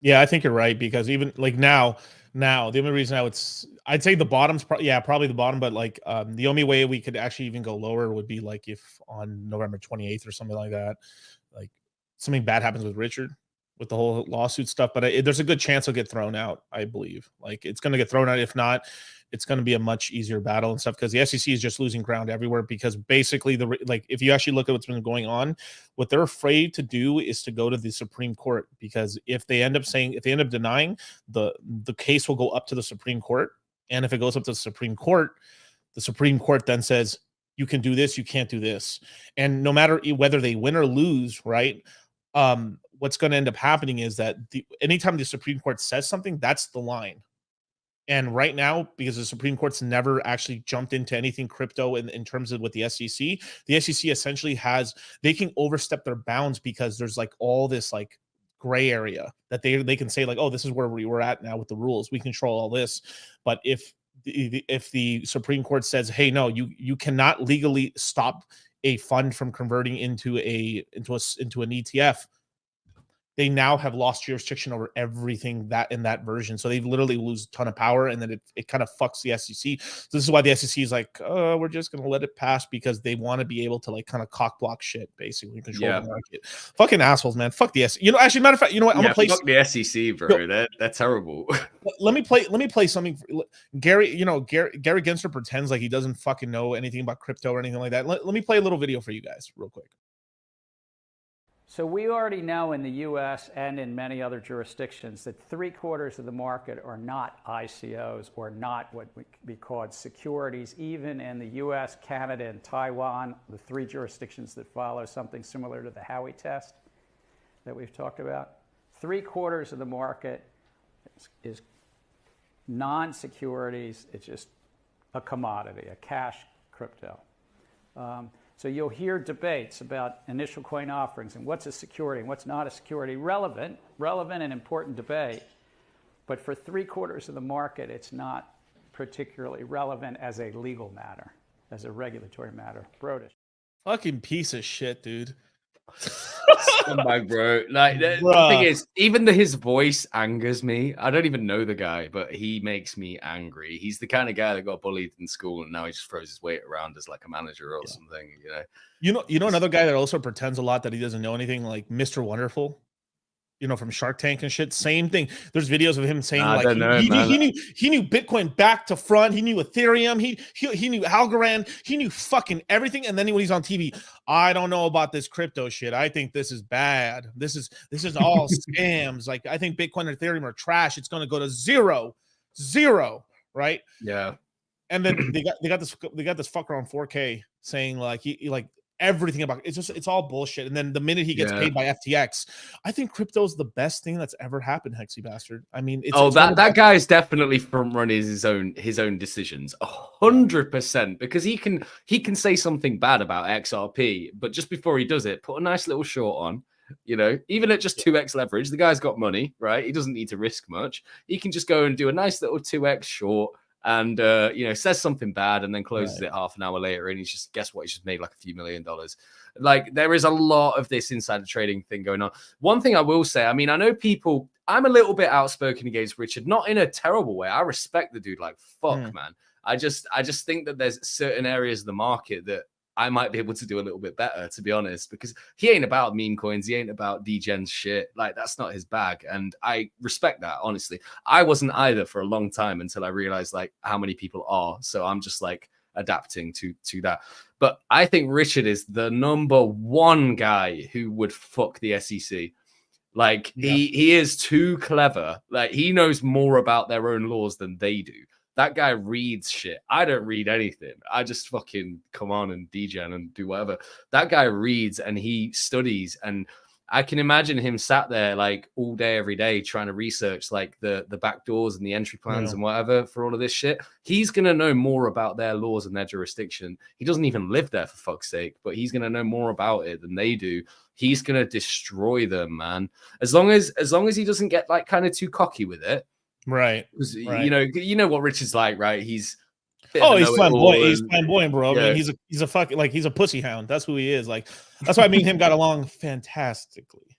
Yeah, I think you're right because even like now the only reason I'd say the bottom's probably the bottom, but like the only way we could actually even go lower would be like if on November 28th or something like that, like something bad happens with Richard with the whole lawsuit stuff. But there's a good chance he'll get thrown out. I believe like it's going to get thrown out. If not, it's going to be a much easier battle and stuff because the SEC is just losing ground everywhere. Because basically, like if you actually look at what's been going on, what they're afraid to do is to go to the Supreme Court because if they end up denying, the case will go up to the Supreme Court, and if it goes up to the Supreme Court then says you can do this, you can't do this, and no matter whether they win or lose, right? What's going to end up happening is that anytime the Supreme Court says something, that's the line. And right now, because the Supreme Court's never actually jumped into anything crypto in terms of with the SEC essentially they can overstep their bounds because there's like all this like gray area that they can say like, oh, this is where we were at now with the rules. We control all this. But if the Supreme Court says, hey, no, you cannot legally stop a fund from converting into an ETF, they now have lost jurisdiction over everything that in that version. So they literally lose a ton of power, and then it kind of fucks the SEC. So this is why the SEC is like, oh, we're just going to let it pass because they want to be able to like kind of cock block shit, basically control the market. Fucking assholes, man. Fuck the SEC. Actually, matter of fact, you know what? I'm gonna play. Fuck the SEC, bro. They're terrible. Let me play something. Gary, Gary Gensler pretends like he doesn't fucking know anything about crypto or anything like that. Let me play a little video for you guys real quick. So we already know in the U.S. and in many other jurisdictions that 3/4 of the market are not ICOs or not what would be called securities. Even in the U.S., Canada, and Taiwan, the 3 jurisdictions that follow something similar to the Howey test that we've talked about, 3/4 of the market is non-securities. It's just a commodity, a cash crypto. So you'll hear debates about initial coin offerings and what's a security and what's not a security. Relevant and important debate. But for 3/4 of the market, it's not particularly relevant as a legal matter, as a regulatory matter. Brodish. Fucking piece of shit, dude. Scumbag, bro. Like the thing is, even his voice angers me. I don't even know the guy, but he makes me angry. He's the kind of guy that got bullied in school, and now he just throws his weight around as like a manager or something. You know another guy that also pretends a lot that he doesn't know anything, like Mr. Wonderful. From Shark Tank and shit. Same thing. There's videos of him saying like he knew Bitcoin back to front. He knew Ethereum. He knew Algorand. He knew fucking everything. And then when he's on TV, I don't know about this crypto shit. I think this is bad. This is all scams. Like I think Bitcoin and Ethereum are trash. It's going to go to zero, right? Yeah. And then they got this fucker on 4K saying like he like everything about it's all bullshit. And then the minute he gets paid by FTX, I think crypto's the best thing that's ever happened, Hexy bastard. I mean, that guy's definitely front running his own decisions 100%, because he can say something bad about XRP, but just before he does it, put a nice little short on. Even at just 2x leverage, the guy's got money, right? He doesn't need to risk much. He can just go and do a nice little 2x short. And says something bad and then closes it half an hour later, and he's just, guess what, he's just made like a few $1 million. Like there is a lot of this insider trading thing going on. One thing I will say, I mean, I know I'm a little bit outspoken against Richard, not in a terrible way. I respect the dude like fuck, man. I just think that there's certain areas of the market that I might be able to do a little bit better, to be honest, because he ain't about meme coins. He ain't about degen shit. Like, that's not his bag. And I respect that, honestly. I wasn't either for a long time until I realized, like, how many people are. So I'm just, like, adapting to that. But I think Richard is the #1 guy who would fuck the SEC. Like, he is too clever. Like, he knows more about their own laws than they do. That guy reads shit. I don't read anything. I just fucking come on and degen and do whatever. That guy reads and he studies, and I can imagine him sat there like all day, every day, trying to research like the back doors and the entry plans and whatever for all of this shit. He's going to know more about their laws and their jurisdiction. He doesn't even live there, for fuck's sake, but he's going to know more about it than they do. He's going to destroy them, man. As long as he doesn't get like kind of too cocky with it. Right. You know what Richard's like, right? He's flamboyant. He's flamboyant, bro. I mean, he's a fucking, like, he's a pussy hound. That's who he is. Like, that's why me and him got along fantastically.